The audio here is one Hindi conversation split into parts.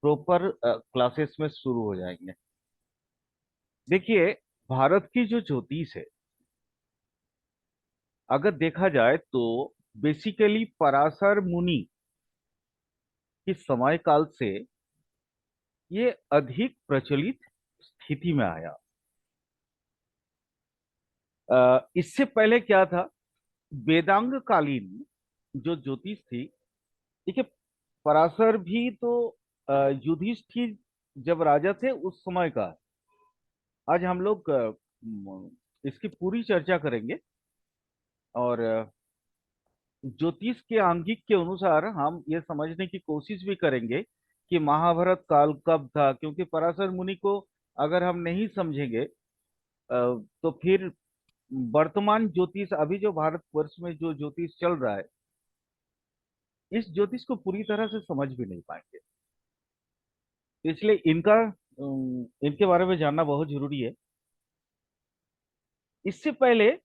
प्रॉपर क्लासेस में शुरू हो जाएंगे। देखिए, भारत की जो ज्योतिष है, अगर देखा जाए तो बेसिकली पराशर मुनि के समय काल से ये अधिक प्रचलित स्थिति में आया। इससे पहले क्या था, वेदांग कालीन जो ज्योतिष थी, देखिए, पराशर भी तो युधिष्ठिर जब राजा थे उस समय का है। आज हम लोग इसकी पूरी चर्चा करेंगे, और ज्योतिष के आंगिक के अनुसार हम ये समझने की कोशिश भी करेंगे कि महाभारत काल कब था, क्योंकि पराशर मुनि को अगर हम नहीं समझेंगे तो फिर वर्तमान ज्योतिष, अभी जो भारतवर्ष में जो ज्योतिष चल रहा है, इस ज्योतिष को पूरी तरह से समझ भी नहीं पाएंगे। इसलिए इनके बारे में जानना बहुत जरूरी है। इससे पहले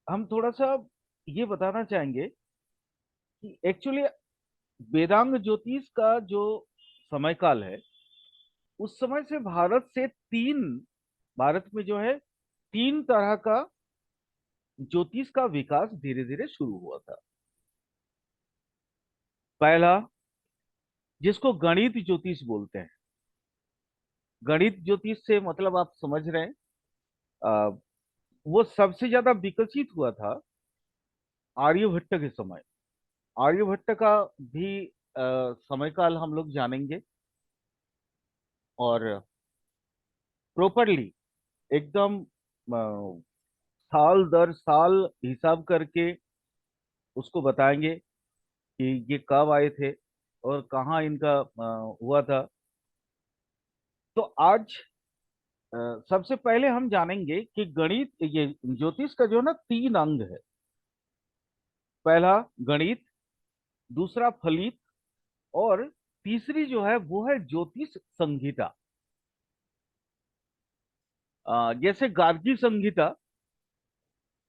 हम थोड़ा सा ये बताना चाहेंगे कि एक्चुअली वेदांग ज्योतिष का जो समय काल है, उस समय से भारत में जो है तीन तरह का ज्योतिष का विकास धीरे धीरे शुरू हुआ था। पहला, जिसको गणित ज्योतिष बोलते हैं। गणित ज्योतिष से मतलब आप समझ रहे हैं, अ, वो सबसे ज्यादा विकसित हुआ था आर्यभट्ट के समय। आर्यभट्ट का भी समय काल हम लोग जानेंगे, और प्रॉपरली एकदम साल दर साल हिसाब करके उसको बताएंगे कि ये कब आए थे और कहाँ इनका हुआ था। तो आज सबसे पहले हम जानेंगे कि गणित, ये ज्योतिष का जो है ना, तीन अंग है। पहला गणित, दूसरा फलित, और तीसरी जो है वो है ज्योतिष संहिता। जैसे गार्गी संहिता,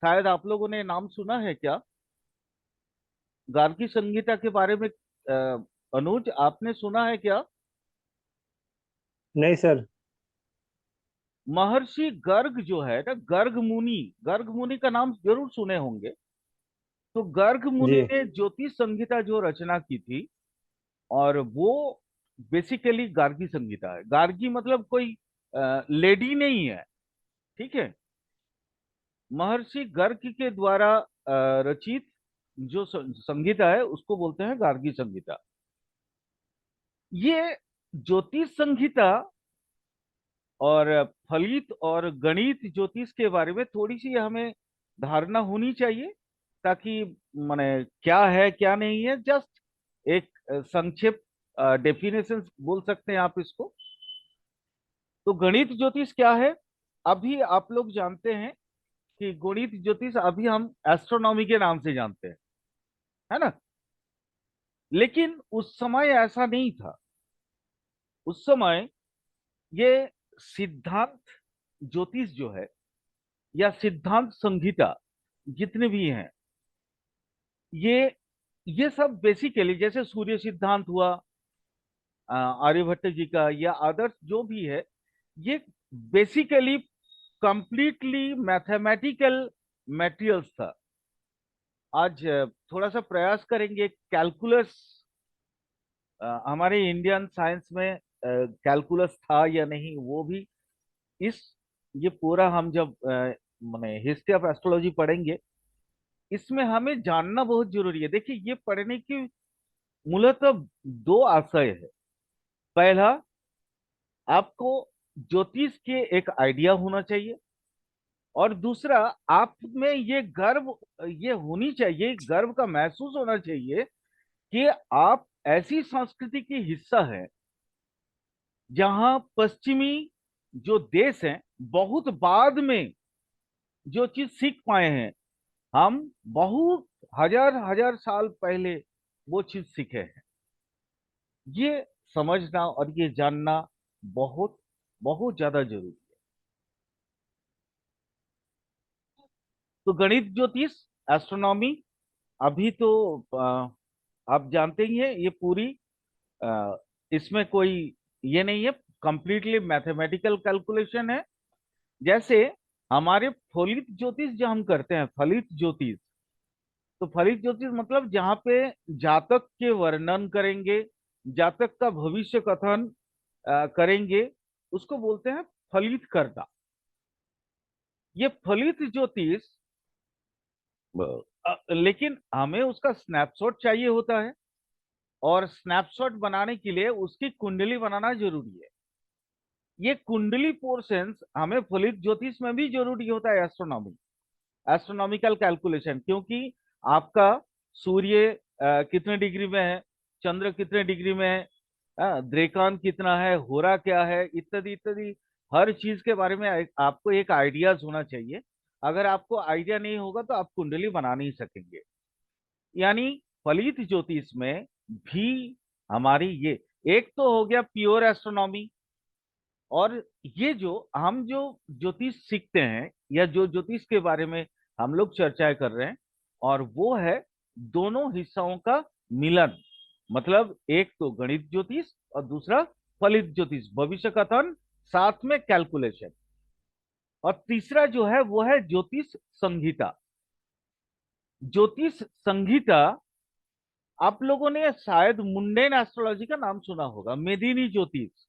शायद आप लोगों ने नाम सुना है क्या? गार्गी संहिता के बारे में अनुज, आपने सुना है क्या? नहीं सर। महर्षि गर्ग जो है ना, गर्ग मुनि का नाम जरूर सुने होंगे। तो गर्ग मुनि जी। ने ज्योतिष संहिता जो रचना की थी, और वो बेसिकली गार्गी संहिता है। गार्गी मतलब कोई लेडी नहीं है, ठीक है। महर्षि गर्ग के द्वारा रचित जो संहिता है उसको बोलते हैं गार्गी संहिता। ये ज्योतिष संहिता और फलित और गणित ज्योतिष के बारे में थोड़ी सी हमें धारणा होनी चाहिए, ताकि माने क्या है क्या नहीं है, जस्ट एक संक्षिप्त डेफिनेशन बोल सकते हैं आप इसको। तो गणित ज्योतिष क्या है? अभी आप लोग जानते हैं कि गणित ज्योतिष अभी हम एस्ट्रोनॉमी के नाम से जानते हैं, है ना। लेकिन उस समय ऐसा नहीं था। उस समय ये सिद्धांत ज्योतिष जो है, या सिद्धांत संहिता जितने भी हैं, ये ये सब बेसिकली जैसे सूर्य सिद्धांत हुआ आर्यभट्ट जी का, या अदर्स जो भी है, ये बेसिकली कंप्लीटली मैथमेटिकल मटेरियल्स था। आज थोड़ा सा प्रयास करेंगे कैलकुलस, हमारे इंडियन साइंस में कैलकुलस था या नहीं, वो भी इस ये पूरा हम जब माने हिस्ट्री ऑफ एस्ट्रोलॉजी पढ़ेंगे, इसमें हमें जानना बहुत जरूरी है। देखिए, ये पढ़ने की मूलतः दो आशय है। पहला, आपको ज्योतिष के एक आइडिया होना चाहिए, और दूसरा, आप में ये गर्व, ये होनी चाहिए, गर्व का महसूस होना चाहिए कि आप ऐसी संस्कृति की हिस्सा है जहां पश्चिमी जो देश हैं बहुत बाद में जो चीज सीख पाए हैं, हम बहुत हजार हजार साल पहले वो चीज सीखे हैं। ये समझना और ये जानना बहुत बहुत ज्यादा जरूरी है। तो गणित ज्योतिष, एस्ट्रोनॉमी, अभी तो आप जानते ही हैं, ये पूरी इसमें कोई ये नहीं है, कंप्लीटली मैथमेटिकल कैलकुलेशन है। जैसे हमारे फलित ज्योतिष जो हम करते हैं, फलित ज्योतिष, तो फलित ज्योतिष मतलब जहाँ पे जातक के वर्णन करेंगे, जातक का भविष्य कथन करेंगे, उसको बोलते हैं फलित करना। ये फलित ज्योतिष, लेकिन हमें उसका स्नैपशॉट चाहिए होता है, और स्नैपशॉट बनाने के लिए उसकी कुंडली बनाना जरूरी है। ये कुंडली पोर्शंस हमें फलित ज्योतिष में भी जरूरी होता है, एस्ट्रोनॉमी, एस्ट्रोनॉमिकल कैलकुलेशन, क्योंकि आपका सूर्य कितने डिग्री में है, चंद्र कितने डिग्री में है, द्रेकान कितना है, होरा क्या है, इत्यादि इत्यादि, हर चीज के बारे में आपको एक आइडियाज होना चाहिए। अगर आपको आइडिया नहीं होगा तो आप कुंडली बना नहीं सकेंगे। यानी फलित ज्योतिष में भी हमारी ये, एक तो हो गया प्योर एस्ट्रोनॉमी, और ये जो हम जो ज्योतिष सीखते हैं या जो ज्योतिष के बारे में हम लोग चर्चाएं कर रहे हैं, और वो है दोनों हिस्सों का मिलन। मतलब एक तो गणित ज्योतिष और दूसरा फलित ज्योतिष, भविष्य कथन, साथ में कैलकुलेशन। और तीसरा जो है वो है ज्योतिष संहिता। ज्योतिष संहिता, आप लोगों ने शायद मुंडेन एस्ट्रोलॉजी का नाम सुना होगा, मेदिनी ज्योतिष।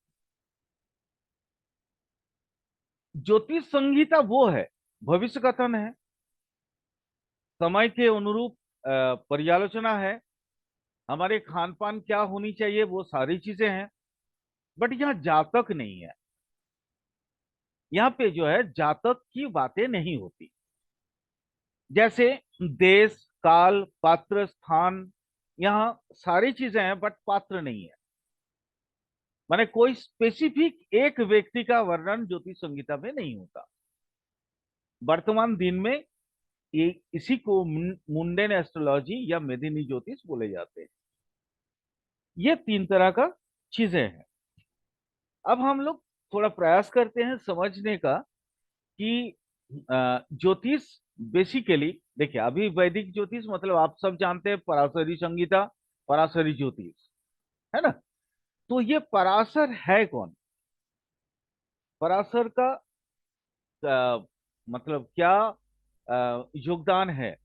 ज्योतिष संहिता वो है, भविष्य कथन है, समय के अनुरूप पर्यालोचना है, हमारे खान पान क्या होनी चाहिए, वो सारी चीजें हैं। बट यहाँ जातक नहीं है, यहाँ पे जो है जातक की बातें नहीं होती। जैसे देश, काल, पात्र, स्थान, यहाँ सारी चीजें हैं बट पात्र नहीं है। माने कोई स्पेसिफिक एक व्यक्ति का वर्णन ज्योतिष संहिता में नहीं होता। वर्तमान दिन में ये इसी को मुंडेन एस्ट्रोलॉजी या मेदिनी ज्योतिष बोले जाते हैं। ये तीन तरह का चीजें हैं। अब हम लोग थोड़ा प्रयास करते हैं समझने का कि ज्योतिष बेसिकली, देखिए अभी वैदिक ज्योतिष मतलब आप सब जानते हैं, पराशरी संहिता, पराशरी ज्योतिष, है ना। तो ये पराशर है कौन? पराशर का मतलब क्या योगदान है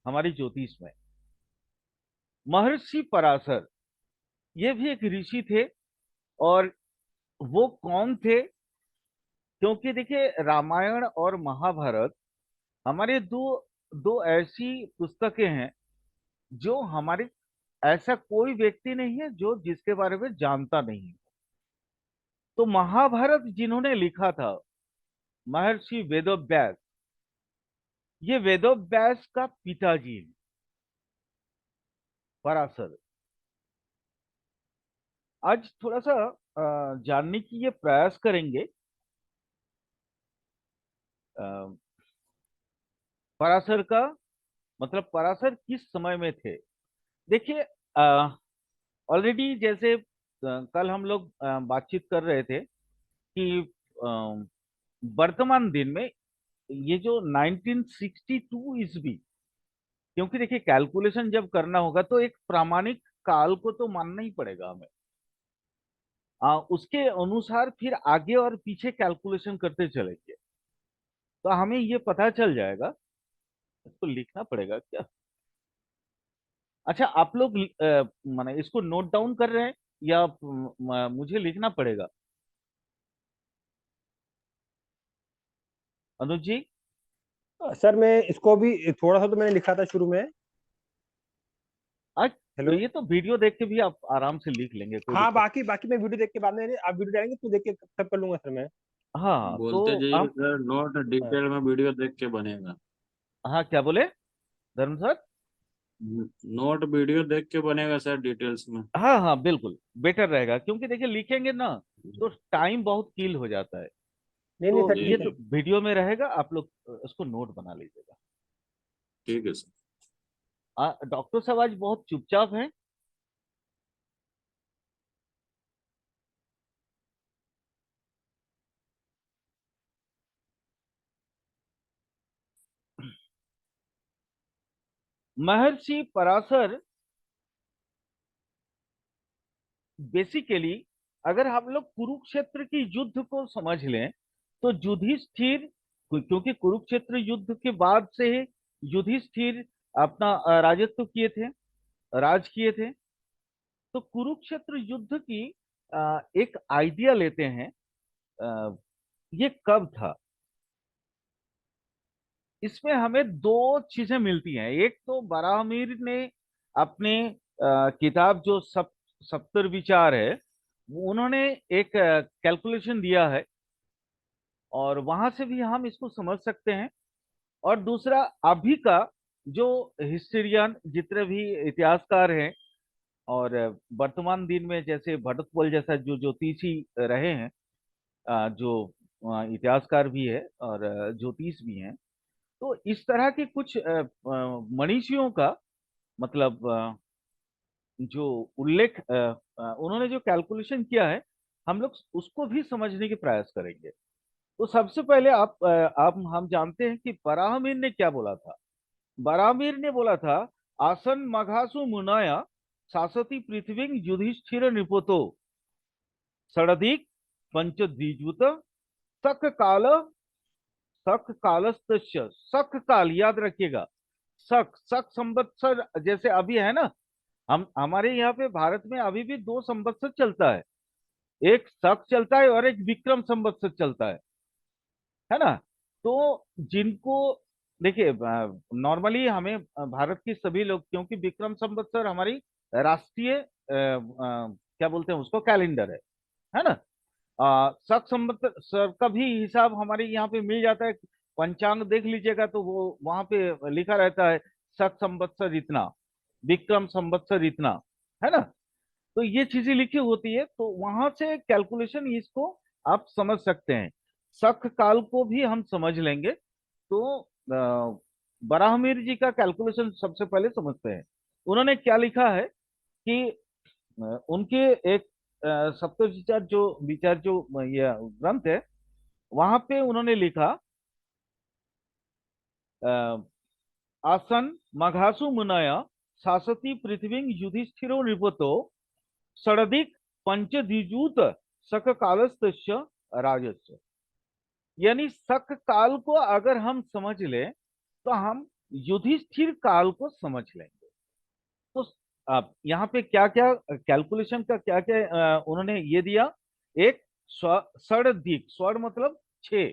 हमारी ज्योतिष में? महर्षि पराशर, ये भी एक ऋषि थे। और वो कौन थे? क्योंकि देखिए रामायण और महाभारत हमारे दो दो ऐसी पुस्तकें हैं जो हमारे, ऐसा कोई व्यक्ति नहीं है जो जिसके बारे में जानता नहीं है। तो महाभारत जिन्होंने लिखा था, महर्षि वेदव्यास, ये वेदव्यास का पिताजी हैं, पराशर। आज थोड़ा सा जानने की ये प्रयास करेंगे, अ, पराशर का मतलब पराशर किस समय में थे। देखिए ऑलरेडी जैसे कल हम लोग बातचीत कर रहे थे कि वर्तमान दिन में ये जो 1962 ईस्वी, क्योंकि देखिए कैलकुलेशन जब करना होगा तो एक प्रामाणिक काल को तो मानना ही पड़ेगा हमें। उसके अनुसार फिर आगे और पीछे कैलकुलेशन करते चलेंगे तो हमें ये पता चल जाएगा। इसको लिखना पड़ेगा क्या? अच्छा, आप लोग माने इसको नोट डाउन कर रहे हैं या मुझे लिखना पड़ेगा? अनुज जी। सर मैं इसको भी थोड़ा सा तो मैंने लिखा था शुरू में। आज तो हेलो। ये तो वीडियो देख के भी आप आराम से लिख लेंगे, कोई हाँ, दिक्कत। बाकी बाकी मैं वीडियो देख के बाद में, आप वीडियो डालेंगे तो देख के तब कर लूंगा सर मैं। हाँ बोलते तो जाइए हम, सर, नोट हाँ। डिटेल में वीडियो देख के बनेगा। हाँ क्या बोले धर्म सर? नोट वीडियो देख के बनेगा सर, डिटेल्स में। हाँ हाँ बिल्कुल, बेटर रहेगा, क्योंकि देखिए लिखेंगे ना तो टाइम बहुत किल हो जाता है। नहीं नहीं तो सर, जी ये ठीक है। तो वीडियो में रहेगा, आप लोग उसको नोट बना लीजिएगा। ठीक है सर। डॉक्टर साहब आज बहुत चुपचाप हैं। महर्षि पराशर बेसिकली अगर हम लोग कुरुक्षेत्र की युद्ध को समझ लें तो युधिष्ठिर, क्योंकि कुरुक्षेत्र युद्ध के बाद से ही युधिष्ठिर अपना राजत्व किए थे, राज किए थे। तो कुरुक्षेत्र युद्ध की एक आइडिया लेते हैं। अ, ये कब था? इसमें हमें दो चीजें मिलती हैं। एक तो बराहमीर ने अपने किताब जो सप्तर विचार है, उन्होंने एक कैलकुलेशन दिया है और वहां से भी हम इसको समझ सकते हैं। और दूसरा, अभी का जो हिस्टोरियन, जितने भी इतिहासकार हैं और वर्तमान दिन में जैसे भरतपुर जैसा जो ज्योतिषी रहे हैं, जो इतिहासकार भी है और ज्योतिष भी हैं, तो इस तरह के कुछ मनीषियों का मतलब जो उल्लेख उन्होंने जो कैलकुलेशन किया है, हम लोग उसको भी समझने की प्रयास करेंगे। तो सबसे पहले आप हम जानते हैं कि बराहमीर ने क्या बोला था। बराहमीर ने बोला था, आसन मघासु मुनाया शासति पृथ्वी युधिष्ठिर निपोतो षडधिक पंचद्विजुत सख काल, सख कालस्तस्य, सख काल याद रखिएगा। सख सख संवत्सर जैसे अभी है ना, हम हमारे यहाँ पे भारत में अभी भी दो संवत्सर चलता है, एक शक चलता है और एक विक्रम संवत्सर चलता है ना। तो जिनको देखिए, नॉर्मली हमें भारत के सभी लोग, क्योंकि विक्रम संवत्सर हमारी राष्ट्रीय क्या बोलते हैं उसको, कैलेंडर है ना। शक संवत्सर का भी हिसाब हमारे यहाँ पे मिल जाता है। पंचांग देख लीजिएगा तो वो वहां पे लिखा रहता है, शक संवत्सर इतना, विक्रम संवत्सर इतना, है ना। तो ये चीजें लिखी होती है, तो वहां से कैलकुलेशन इसको आप समझ सकते हैं। शक काल को भी हम समझ लेंगे तो बराहमीर जी का कैलकुलेशन सबसे पहले समझते हैं। उन्होंने क्या लिखा है कि उनके एक सप्त विचार जो ये ग्रंथ है, वहां पे उन्होंने लिखा, अ, आसन मघासु मुनया शासति पृथ्वी युधिष्ठिरो नृपतो षडधिक पंचद्विजूत सक कालस्तस्य राजस्य। यानी सक काल को अगर हम समझ लें तो हम युधिष्ठिर काल को समझ लेंगे। तो अब यहाँ पे क्या क्या कैलकुलेशन का क्या क्या उन्होंने ये दिया। एक षडधिक, स्वर्ण मतलब छह,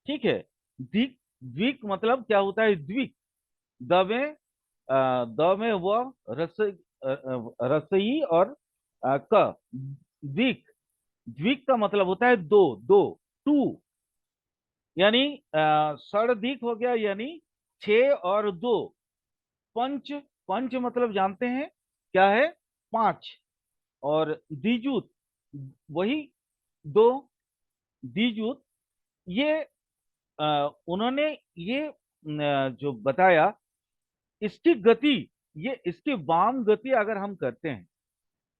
ठीक है। दिक, द्विक मतलब क्या होता है, द्विक, द में द में व रस रसई और क, द्विक, द्विक का मतलब होता है दो, दो, टू। यानी षडधिक हो गया, यानी छह और दो। पंच, पंच मतलब जानते हैं क्या है, पांच। और द्विजूत, वही दो, द्विजूत। ये उन्होंने ये जो बताया, इसकी गति, ये इसकी वाम गति अगर हम करते हैं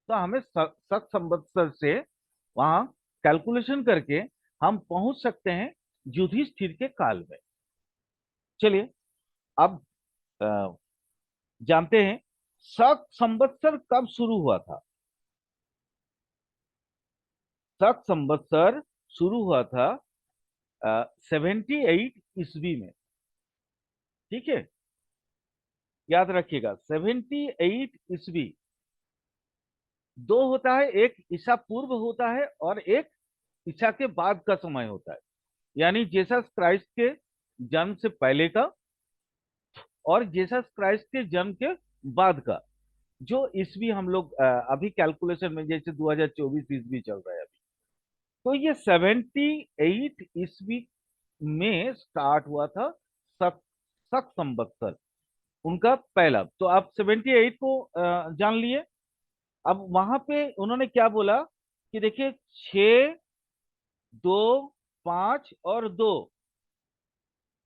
तो हमें शक संवत्सर से वहां कैलकुलेशन करके हम पहुंच सकते हैं युधिष्ठिर के काल में। चलिए अब अ, जानते हैं शक संवत्सर कब शुरू हुआ था। शक संवत्सर शुरू हुआ था 78 ईस्वी में, ठीक है। याद रखिएगा 78 ईस्वी। दो होता है, एक ईसा पूर्व होता है और एक ईसा के बाद का समय होता है। यानी जीसस क्राइस्ट के जन्म से पहले का और जीसस क्राइस्ट के जन्म के बाद का जो ईस्वी हम लोग अभी कैलकुलेशन में, जैसे 2024 ईस्वी चल रहा है अभी, तो ये 78 ईस्वी में स्टार्ट हुआ था शक, शक संवत्सर उनका पहला। तो आप 78 को जान लिए। अब वहां पे उन्होंने क्या बोला कि देखिए, 6, 2, 5 और 2,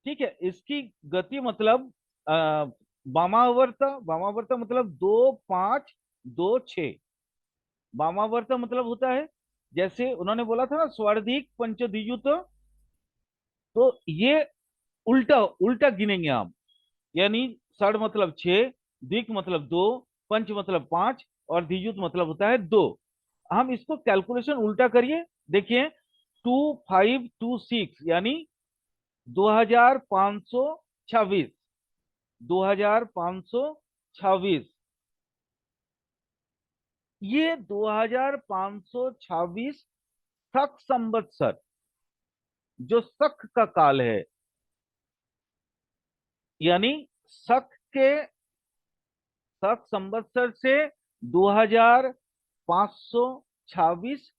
ठीक है। इसकी गति मतलब वामावर्त, वामावर्त मतलब 2, 5, 2, 6। वामावर्त मतलब होता है, जैसे उन्होंने बोला था ना, स्वर्धिक पंचद्विजुत, तो ये उल्टा उल्टा गिनेंगे हम। यानी षड मतलब 6, द्विक मतलब 2, पंच मतलब 5 और द्विजुत मतलब होता है 2। हम इसको कैलकुलेशन उल्टा करिए, देखिए 2526 यानी 2526, 2526, ये 2526 शक संवत्सर, जो शक का काल है, यानी शक के शक संवत्सर से 2526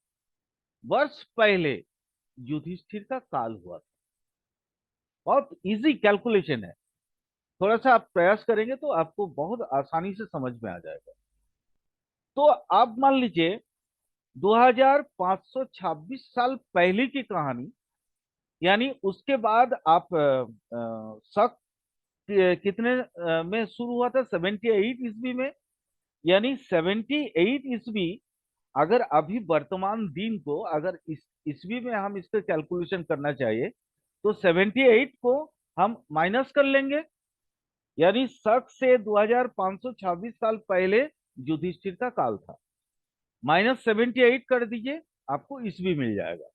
वर्ष पहले युधिष्ठिर का काल हुआ था। बहुत इजी कैलकुलेशन है, थोड़ा सा आप प्रयास करेंगे तो आपको बहुत आसानी से समझ में आ जाएगा। तो आप मान लीजिए 2526 साल पहले की कहानी, यानी उसके बाद आप शक कितने में शुरू हुआ था, 78 ईस्वी में, यानी 78 ईस्वी, अगर अभी वर्तमान दिन को अगर इस ईस्वी में हम इसका कैलकुलेशन करना चाहिए तो 78 को हम माइनस कर लेंगे, यानी शक से 2526 साल पहले युधिष्ठिर का काल था, -78 कर दीजिए, आपको ईस्वी मिल जाएगा।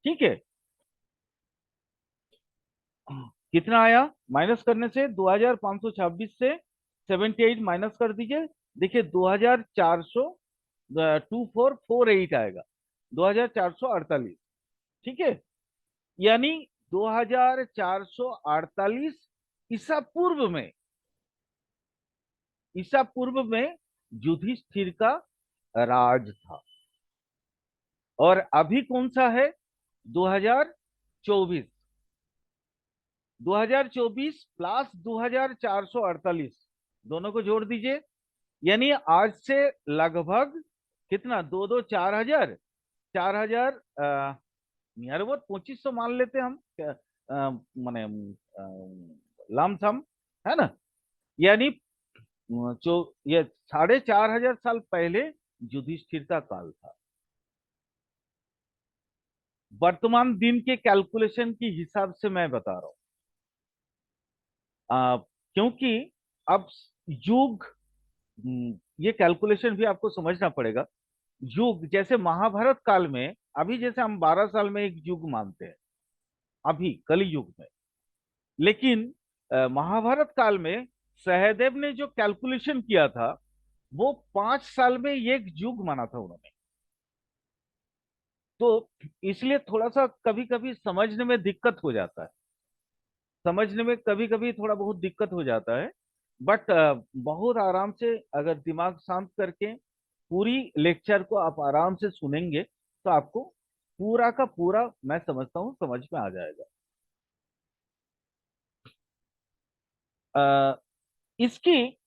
ठीक है, कितना आया, माइनस करने से 2526 से 78 माइनस कर दीजिए, देखिए 2400, 2448 आएगा, 2448। ठीक है, यानी 2448 ईसा पूर्व में, ईसा पूर्व में युधिष्ठिर का राज था। और अभी कौन सा है, 2024, 2024 प्लस 2448, दोनों को जोड़ दीजिए, यानी आज से लगभग कितना, 4 हजार, 4 हजार, यार वो 2500 मान लेते हैं हम, माने लमसम, है ना, यानी जो ये 4500 साल पहले युधिष्ठिर का काल था। वर्तमान दिन के कैलकुलेशन के हिसाब से मैं बता रहा हूं, क्योंकि अब युग, ये कैलकुलेशन भी आपको समझना पड़ेगा। युग जैसे महाभारत काल में, अभी जैसे हम 12 साल में एक युग मानते हैं अभी कलि युग में, लेकिन महाभारत काल में सहदेव ने जो कैलकुलेशन किया था वो 5 साल में एक युग माना था उन्होंने। तो इसलिए थोड़ा सा कभी कभी समझने में दिक्कत हो जाता है, समझने में कभी कभी थोड़ा बहुत दिक्कत हो जाता है, बट बहुत आराम से अगर दिमाग शांत करके पूरी लेक्चर को आप आराम से सुनेंगे तो आपको पूरा का पूरा, मैं समझता हूँ, समझ में आ जाएगा। अ, इसकी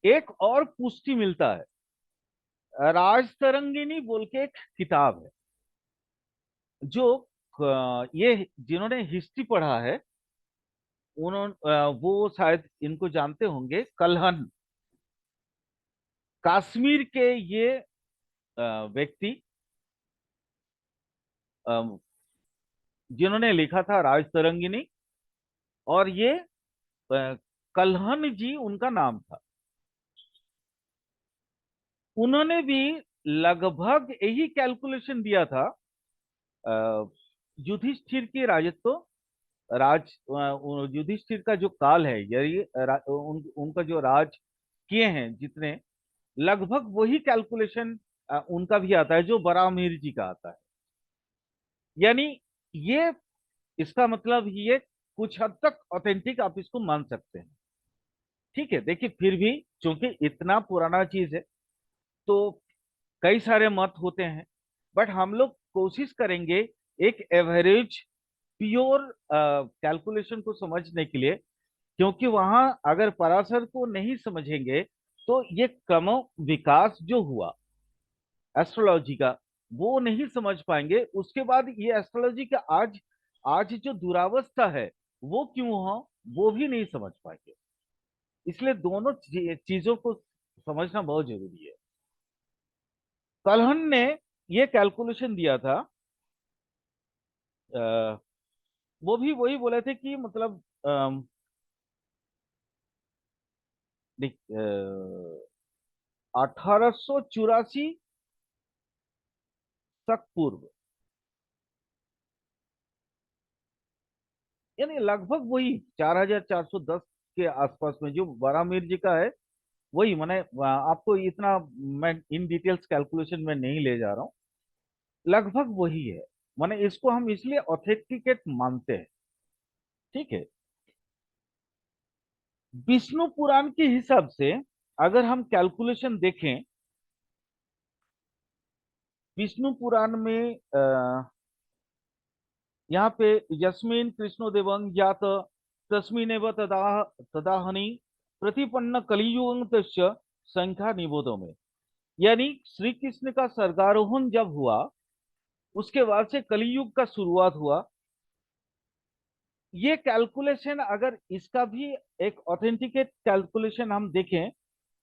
एक और पुष्टि मिलता है, राजतरंगिणी बोल के एक किताब है, जो ये जिन्होंने हिस्ट्री पढ़ा है उन्होंने, वो शायद इनको जानते होंगे, कल्हन, कश्मीर के ये व्यक्ति, अ, जिन्होंने लिखा था राजतरंगिणी, और ये कल्हन जी उनका नाम था। उन्होंने भी लगभग यही कैलकुलेशन दिया था, युधिष्ठिर की राजत्व, युधिष्ठिर का जो काल है, यही उनका जो राज किए हैं जितने, लगभग वही कैलकुलेशन उनका भी आता है जो बरामीर जी का आता है। यानी ये, इसका मतलब ये कुछ हद तक ऑथेंटिक आप इसको मान सकते हैं। ठीक है, देखिए फिर भी चूंकि इतना पुराना चीज है तो कई सारे मत होते हैं, बट हम लोग कोशिश करेंगे एक एवरेज प्योर कैलकुलेशन को समझने के लिए, क्योंकि वहां अगर पराशर को नहीं समझेंगे तो ये क्रम विकास जो हुआ एस्ट्रोलॉजी का वो नहीं समझ पाएंगे, उसके बाद ये एस्ट्रोलॉजी का आज आज जो दुरावस्था है वो क्यों हो वो भी नहीं समझ पाएंगे। इसलिए दोनों चीजों को समझना बहुत जरूरी है। कल्हन ने ये कैलकुलेशन दिया था, अ, वो भी वही बोले थे कि मतलब देख, 1884 तक पूर्व, यानी लगभग वही 4410 के आसपास में जो बारामीर जी का है, वही मैंने आपको इतना, मैं इन डिटेल्स कैलकुलेशन में नहीं ले जा रहा हूँ, लगभग वही है। माने इसको हम इसलिए ऑथेंटिकेट मानते हैं। ठीक है। विष्णु पुराण के हिसाब से अगर हम कैलकुलेशन देखें, विष्णु पुराण में यहाँ पे यस्मिन कृष्णो देवं ज्ञात तस्मिनेव तदा तदाहनि प्रतिपन्न कलियुग तस्य संख्या निबोधो में, यानी श्री कृष्ण का स्वर्गारोहण जब हुआ उसके बाद से कलियुग का शुरुआत हुआ। ये कैलकुलेशन अगर इसका भी एक ऑथेंटिकेट कैलकुलेशन हम देखें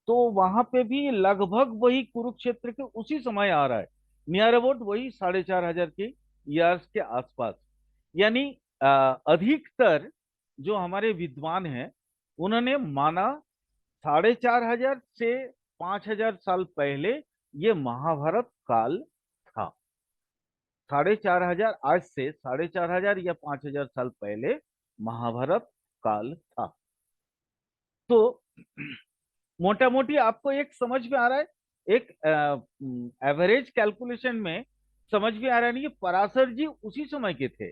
तो वहां पे भी लगभग वही कुरुक्षेत्र के उसी समय आ रहा है, नियर अबाउट वही 4500 के ईयर्स के आसपास। यानी अधिकतर जो हमारे विद्वान हैं उन्होंने माना 4500 से 5000 साल पहले ये महाभारत काल था। 4500, आज से 4500 या 5000 साल पहले महाभारत काल था। तो मोटा मोटी आपको एक समझ में आ रहा है, एक एवरेज कैलकुलेशन में समझ में आ रहा है नहीं कि पराशर जी उसी समय के थे।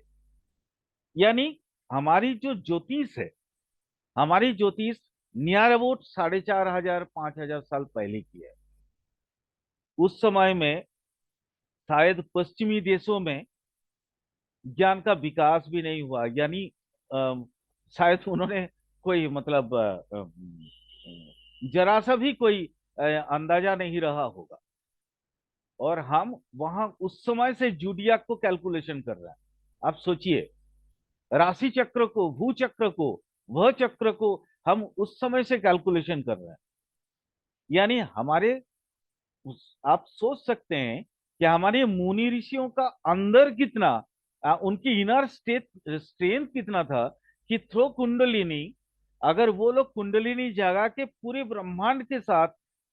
यानी हमारी जो ज्योतिष है, हमारी ज्योतिष नियर अबाउट 4500 5000 साल पहले की है। उस समय में शायद पश्चिमी देशों में ज्ञान का विकास भी नहीं हुआ, यानी शायद उन्होंने कोई मतलब जरा सा भी कोई अंदाजा नहीं रहा होगा। और हम वहां उस समय से जूडियाक को कैलकुलेशन कर रहे हैं। आप सोचिए, राशि चक्र को, भू चक्र को, वह चक्र को हम उस समय से कैलकुलेशन कर रहे हैं। यानी हमारे आप सोच सकते हैं कि हमारे मुनि ऋषियों का अंदर कितना उनकी इनर स्ट्रेंथ कितना था कि थ्रो कुंडलिनी, अगर वो लोग कुंडलिनी जगा के पूरे ब्रह्मांड के साथ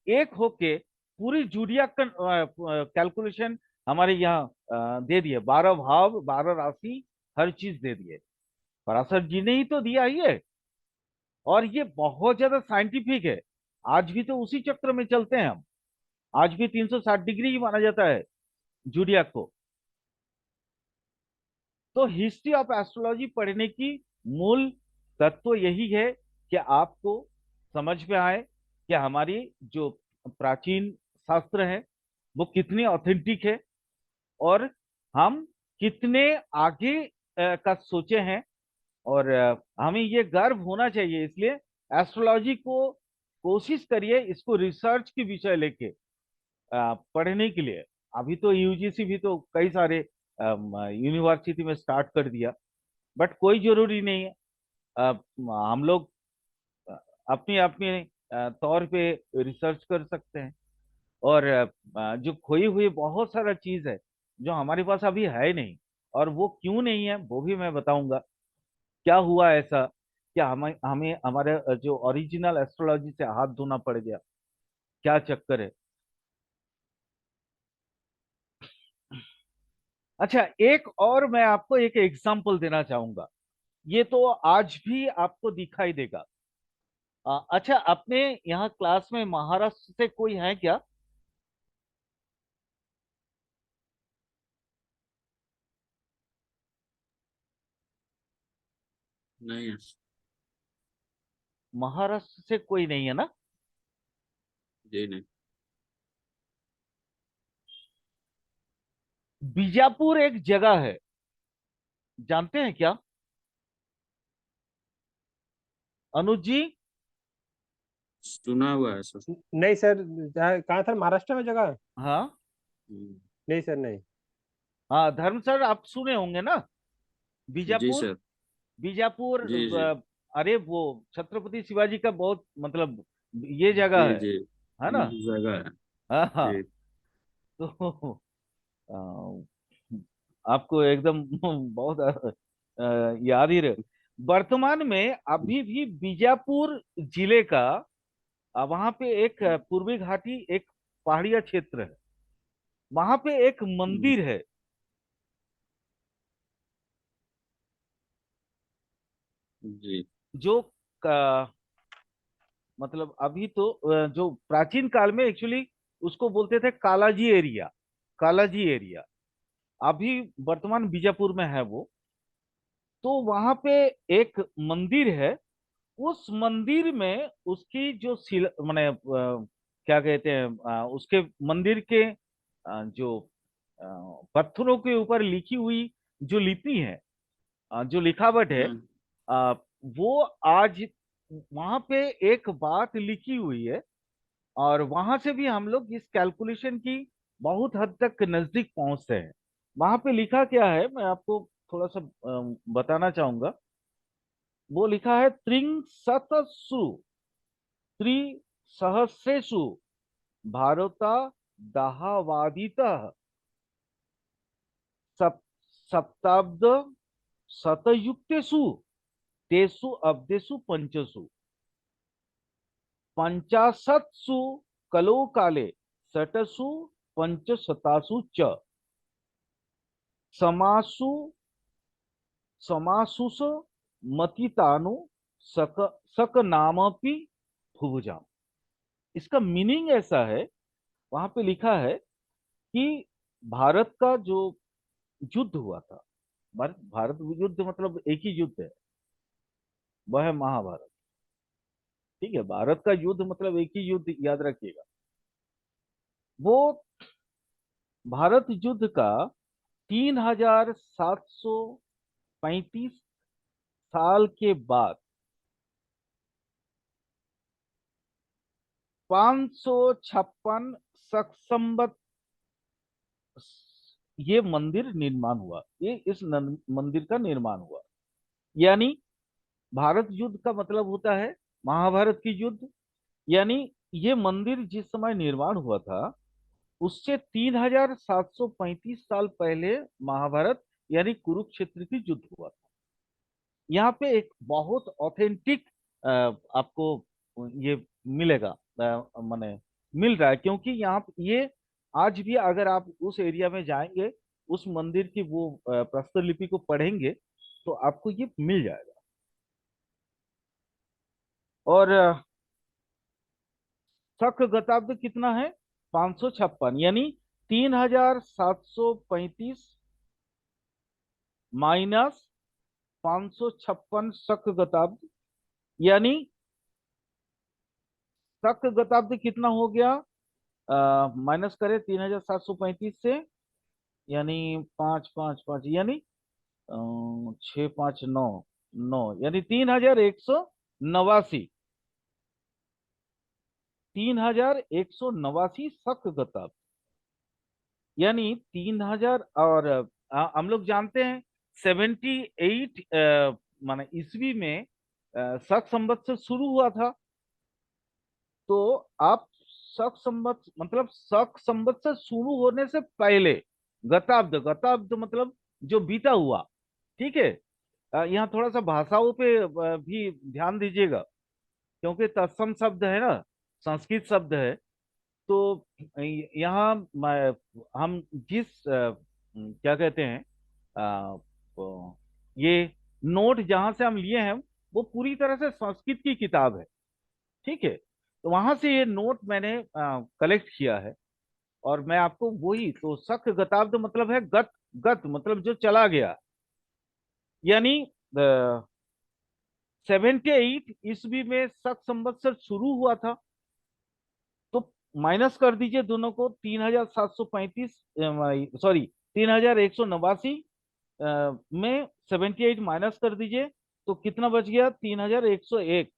एक होके पूरी जूडिया कैलकुलेशन हमारे यहाँ दे दिए, 12 भाव 12 राशि हर चीज दे दिए। पराशर जी ने ही तो दिया ये, और ये बहुत ज्यादा साइंटिफिक है। आज भी तो उसी चक्र में चलते हैं हम, आज भी 360 डिग्री ही माना जाता है जूडियक को। तो हिस्ट्री ऑफ एस्ट्रोलॉजी पढ़ने की मूल तत्व यही है कि आपको समझ में आए कि हमारी जो प्राचीन शास्त्र है वो कितने ऑथेंटिक है और हम कितने आगे का सोचे हैं। और हमें ये गर्व होना चाहिए। इसलिए एस्ट्रोलॉजी को कोशिश करिए इसको रिसर्च की विषय लेके पढ़ने के लिए। अभी तो यूजीसी भी तो कई सारे यूनिवर्सिटी में स्टार्ट कर दिया, बट कोई जरूरी नहीं है। हम लोग अपने अपने तौर पे रिसर्च कर सकते हैं। और जो खोई हुई बहुत सारा चीज है जो हमारे पास अभी है नहीं, और वो क्यों नहीं है वो भी मैं बताऊंगा। क्या हुआ ऐसा, क्या हमें हमें हमारे जो ओरिजिनल एस्ट्रोलॉजी से हाथ धोना पड़ गया, क्या चक्कर है। अच्छा, एक और मैं आपको एक एग्जांपल देना चाहूंगा। ये तो आज भी आपको दिखाई देगा। अच्छा, अपने यहाँ क्लास में महाराष्ट्र से कोई है क्या? नहीं है। महाराष्ट्र से कोई नहीं है ना? जी नहीं। बीजापुर एक जगह है, जानते हैं क्या अनुज जी? सुना हुआ है सर। नहीं सर, कहाँ था, महाराष्ट्र में जगह? हाँ हम्म, नहीं सर, नहीं। हाँ, धर्म सर आप सुने होंगे ना, जी बीजापुर। सर। बीजापुर जी जी। अरे वो छत्रपति शिवाजी का बहुत मतलब ये जगह जी है जी। है ना? जगह है। हाँ हाँ। जी। तो आपको एकदम बहुत याद ही रहे। वर्तमान में अभी भी बीजापुर जिले का वहां पे एक पूर्वी घाटी एक पहाड़िया क्षेत्र है, वहां पे एक हम्म, मंदिर है। जी। जो मतलब अभी तो जो प्राचीन काल में एक्चुअली उसको बोलते थे कालाजी एरिया, कालाजी एरिया। अभी वर्तमान बीजापुर में है वो। तो वहां पे एक मंदिर है। उस मंदिर में उसकी जो शिला माने क्या कहते हैं, उसके मंदिर के जो अ, पत्थरों के ऊपर लिखी हुई जो लिपि है, जो लिखावट है, हम्म, अ, वो आज वहां पे एक बात लिखी हुई है। और वहां से भी हम लोग इस कैलकुलेशन की बहुत हद तक नजदीक पहुंचते हैं। वहां पे लिखा क्या है, मैं आपको थोड़ा सा बताना चाहूंगा। वो लिखा है त्रिंशत्सु त्रिसहस्रेषु भारता दाहवादितः सप, सप्ताब्द शतयुक्तेषु तेषु अब्देषु पंचसु पंचाशत्सु कलो काले षटसु पंचशतासु च समासु समासुस मतितानु सक सक नामपि भुभुजाम। इसका मीनिंग ऐसा है, वहां पे लिखा है कि भारत का जो युद्ध हुआ था, भारत भारत युद्ध मतलब एक ही युद्ध है, वह है महाभारत। ठीक है, भारत का युद्ध मतलब एक ही युद्ध, याद रखिएगा। वो भारत युद्ध का 3735 साल के बाद 556 संवत ये मंदिर निर्माण हुआ, ये इस मंदिर का निर्माण हुआ। यानी भारत युद्ध का मतलब होता है महाभारत की युद्ध। यानी ये मंदिर जिस समय निर्माण हुआ था, उससे 3735 साल पहले महाभारत यानी कुरुक्षेत्र की युद्ध हुआ था। यहाँ पे एक बहुत ऑथेंटिक आपको ये मिलेगा, माने मिल रहा है, क्योंकि यहाँ ये आज भी अगर आप उस एरिया में जाएंगे, उस मंदिर की वो प्रस्तर लिपि को पढ़ेंगे, तो आपको ये मिल जाएगा। और शक गताब्द कितना है? 556, यानी 3735 माइनस 556 शक गताब्द, यानी शक गताब्द कितना हो गया? माइनस करें 3735 से, यानी 555, यानी 659, 9, यानी 3189, 3189 शक गताब्द। यानी 3000। और हम लोग जानते हैं 78 माने ईस्वी में शक संवत से शुरू हुआ था। तो आप शक संवत मतलब शक संवत से शुरू होने से पहले गताब्द, गताब्द मतलब जो बीता हुआ। ठीक है, यहाँ थोड़ा सा भाषाओं पे भी ध्यान दीजिएगा, क्योंकि तत्सम शब्द है ना, संस्कृत शब्द है। तो यहाँ हम जिस क्या कहते हैं, ये नोट जहां से हम लिए हैं, वो पूरी तरह से संस्कृत की किताब है। ठीक है, तो वहां से ये नोट मैंने कलेक्ट किया है। और मैं आपको वही तो शक गताब्द मतलब है गत, गत मतलब जो चला गया। यानी 78 ईस्वी में शक संवत्सर शुरू हुआ था। तो माइनस कर दीजिए दोनों को, 3735, सॉरी 3189 में 78 माइनस कर दीजिए, तो कितना बच गया? 3101।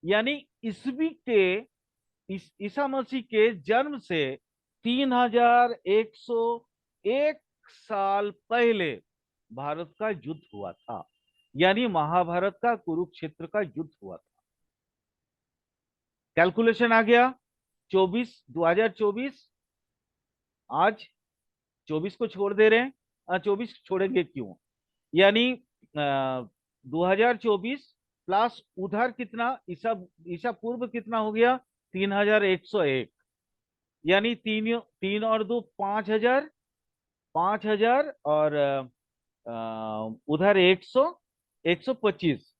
यानी ईस्वी के ईसा मसीह के जन्म से 3101 साल पहले भारत का युद्ध हुआ था। यानी महाभारत का कुरुक्षेत्र का युद्ध हुआ था। कैलकुलेशन आ गया। 2024, आज 24 को छोड़ दे रहे हैं, 24 छोड़ेंगे क्यों? यानी 2024 प्लस उधर कितना, ईसा ईसा पूर्व कितना हो गया? 3101, यानी तीन तीन और दो 5000, 5000 और उधर 125,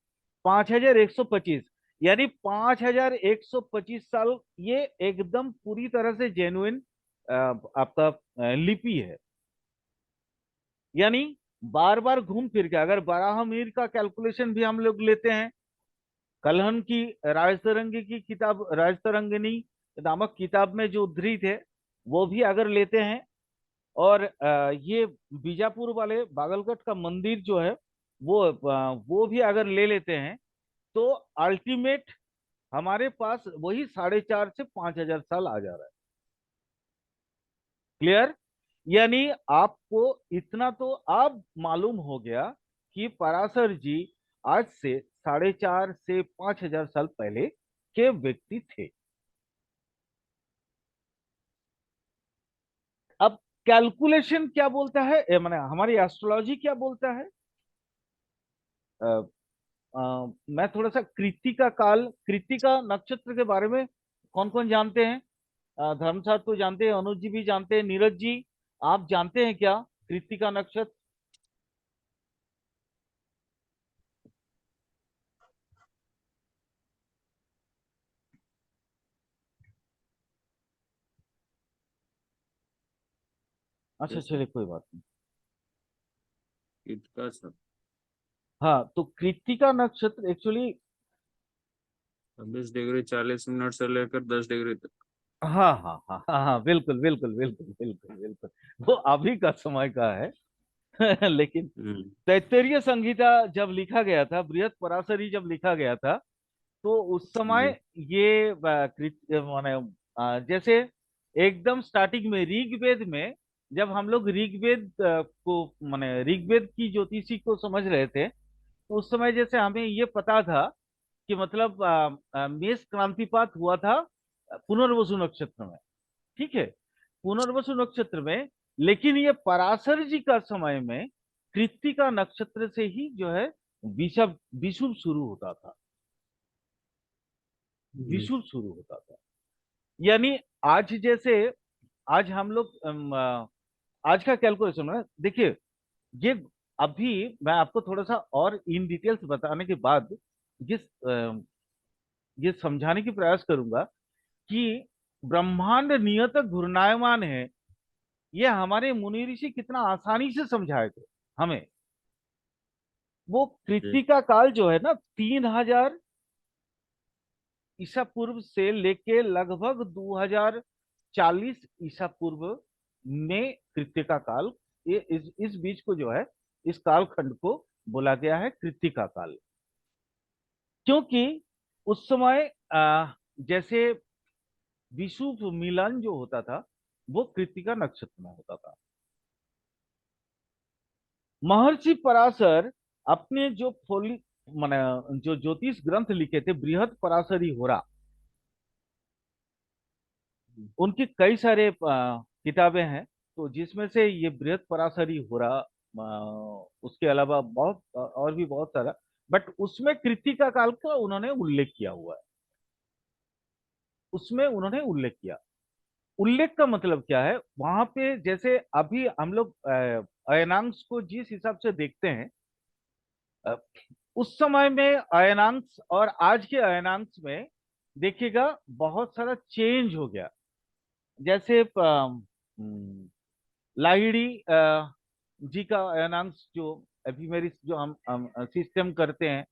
5125, यानी 5125 साल। ये एकदम पूरी तरह से जेन्युइन आपका लिपि है। यानी बार बार घूम फिर के, अगर बराहमीर का कैलकुलेशन भी हम लोग लेते हैं, कलहन की राजतरंगी की किताब, राजतरंगिनी नामक किताब में जो उद्धृत है, वो भी अगर लेते हैं, और ये बीजापुर वाले बागलकोट का मंदिर जो है, वो भी अगर ले लेते हैं, तो अल्टीमेट हमारे पास वही 4,500 से 5,000 साल आ जा रहा है। क्लियर? यानी आपको इतना तो अब मालूम हो गया कि पराशर जी आज से 4,500 से 5,000 साल पहले के व्यक्ति थे। अब कैलकुलेशन क्या बोलता है, माने हमारी एस्ट्रोलॉजी क्या बोलता है? अ, मैं थोड़ा सा कृत्तिका काल, कृत्तिका नक्षत्र के बारे में कौन कौन जानते हैं? धर्म साहब तो जानते हैं, अनुज जी भी जानते हैं, नीरज जी आप जानते हैं क्या कृत्तिका नक्षत्र? अच्छा जैसे चलिए, कोई बात नहीं। इसका सब हाँ, तो कृत्तिका नक्षत्र एक्चुअली, 26 डिग्री 40 मिनट से लेकर 10 डिग्री तक। हाँ हाँ हाँ हाँ हाँ, बिल्कुल बिल्कुल बिल्कुल बिल्कुल बिल्कुल, वो अभी का समय का है। लेकिन हम्म। तैत्तरीय संहिता जब लिखा गया था, बृहत पराशरी जब लिखा गया था, तो उस जी समय ये माने जैसे एकदम स्टार्टिंग में ऋग्वेद में, जब हम लोग ऋग्वेद को माने ऋग्वेद की ज्योतिषी को समझ रहे थे, तो उस समय जैसे हमें ये पता था कि मतलब मेष क्रांतिपात हुआ था पुनर्वसु नक्षत्र में। ठीक है, पुनर्वसु नक्षत्र में, लेकिन ये पराशर जी का समय में कृत्तिका नक्षत्र से ही जो है विषुव विषुव शुरू होता था, जी विषुव शुरू होता था। यानी आज जैसे, आज हम लोग आज का कैलकुलेशन है, देखिए, ये अभी मैं आपको थोड़ा सा और इन डिटेल्स बताने के बाद ये समझाने की प्रयास करूंगा कि ब्रह्मांड नियत घूर्णायमान है, ये हमारे मुनि ऋषि कितना आसानी से समझाए थे हमें। वो जी कृत्तिका काल जो है ना, 3,000 ईसा पूर्व से लेके लगभग 2,040 ईसा पूर्व में कृत्तिका काल, ये इस बीच को जो है, इस कालखंड को बोला गया है कृत्तिका काल। क्योंकि उस समय जैसे विषुव मिलन जो होता था, वो कृत्तिका नक्षत्र में होता था। महर्षि पराशर अपने जो फोली माने जो ज्योतिष ग्रंथ लिखे थे, बृहत पराशरी होरा, उनकी कई सारे किताबें हैं, तो जिसमें से ये बृहत पराशरी होरा, उसके अलावा बहुत और भी बहुत सारा, बट उसमें कृत्तिका काल का उन्होंने उल्लेख किया हुआ है। उसमें उन्होंने उल्लेख किया। उल्लेख का मतलब क्या है वहां पे? जैसे अभी हम लोग अयनांश को जिस हिसाब से देखते हैं, अ, उस समय में अयनांश और आज के अयनांश में देखिएगा बहुत सारा चेंज हो गया। जैसे लाहिड़ी जी का अयनांश जो अभी मेरी जो हम सिस्टम करते हैं,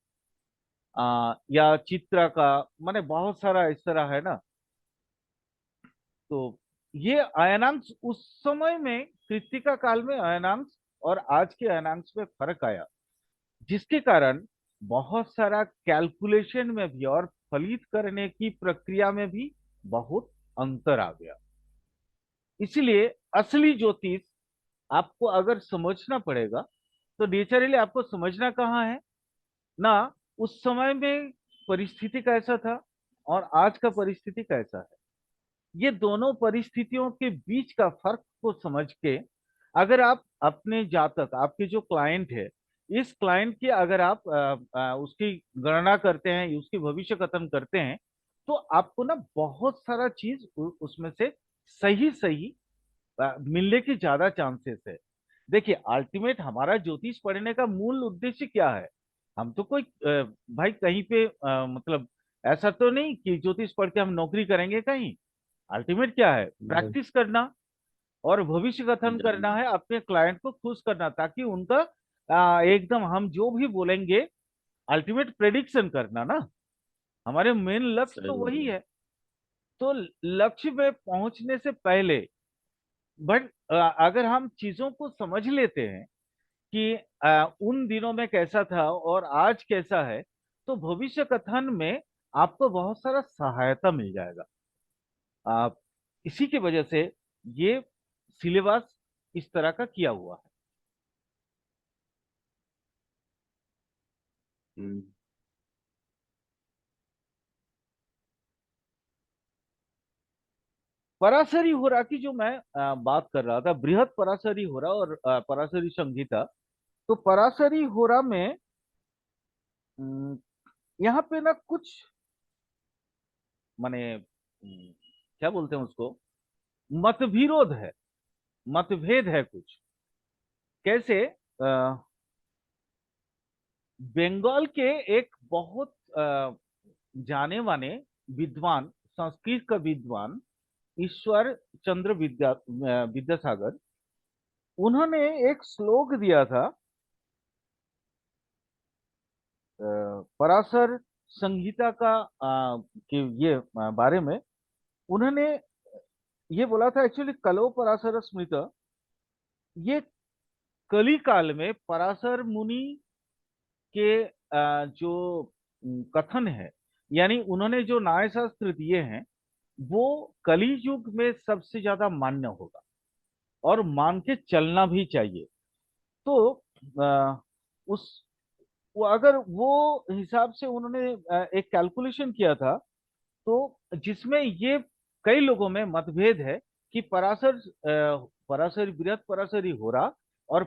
या चित्रा का, माने बहुत सारा इस तरह है ना। तो ये अयनांश उस समय में, कृत्तिका काल में अयनांश और आज के अयनांश में फर्क आया, जिसके कारण बहुत सारा कैलकुलेशन में भी और फलित करने की प्रक्रिया में भी बहुत अंतर आ गया। इसलिए असली ज्योतिष आपको अगर समझना पड़ेगा, तो नेचुरली आपको समझना कहाँ है ना, उस समय में परिस्थिति कैसा था और आज का परिस्थिति कैसा है। ये दोनों परिस्थितियों के बीच का फर्क को समझ के, अगर आप अपने जातक, आपके जो क्लाइंट है, इस क्लाइंट की अगर आप उसकी गणना करते हैं, उसकी भविष्य कथन करते हैं, तो आपको ना बहुत सारा चीज उसमें से सही सही मिलने की ज्यादा चांसेस है। देखिए, अल्टीमेट हमारा ज्योतिष पढ़ने का मूल उद्देश्य क्या है? हम तो कोई भाई कहीं पे मतलब ऐसा तो नहीं कि ज्योतिष पढ़ के हम नौकरी करेंगे कहीं। अल्टीमेट क्या है? जी प्रैक्टिस करना और भविष्य कथन जी करना है, अपने क्लाइंट को खुश करना, ताकि उनका एकदम हम जो भी बोलेंगे अल्टीमेट प्रेडिक्शन करना ना। हमारे मेन लक्ष्य सही तो बोल वही रहे है। तो लक्ष्य में पहुंचने से पहले बट अगर हम चीजों को समझ लेते हैं कि उन दिनों में कैसा था और आज कैसा है, तो भविष्य कथन में आपको बहुत सारा सहायता मिल जाएगा। आप इसी की वजह से ये सिलेबस इस तरह का किया हुआ है। हम्म पराशरी होरा की जो मैं बात कर रहा था, बृहद पराशरी होरा और पराशरी संहिता। तो पराशरी होरा में अम, यहाँ पे ना कुछ माने क्या बोलते हैं उसको, मतविरोध है, मतभेद है कुछ। कैसे? बंगाल के एक बहुत जाने माने विद्वान, संस्कृत का विद्वान ईश्वर चंद्र विद्यासागर, उन्होंने एक श्लोक दिया था पराशर संहिता का कि ये बारे में। उन्होंने ये बोला था, एक्चुअली कलो पराशर स्मृत, ये कली काल में पराशर मुनि के जो कथन है, यानी उन्होंने जो न्याय शास्त्र दिए हैं, वो कली युग में सबसे ज्यादा मान्य होगा और मान के चलना भी चाहिए। तो उस वो अगर वो हिसाब से उन्होंने एक कैलकुलेशन किया था, तो जिसमें ये कई लोगों में मतभेद है कि पराशर बृहद पराशरी होरा और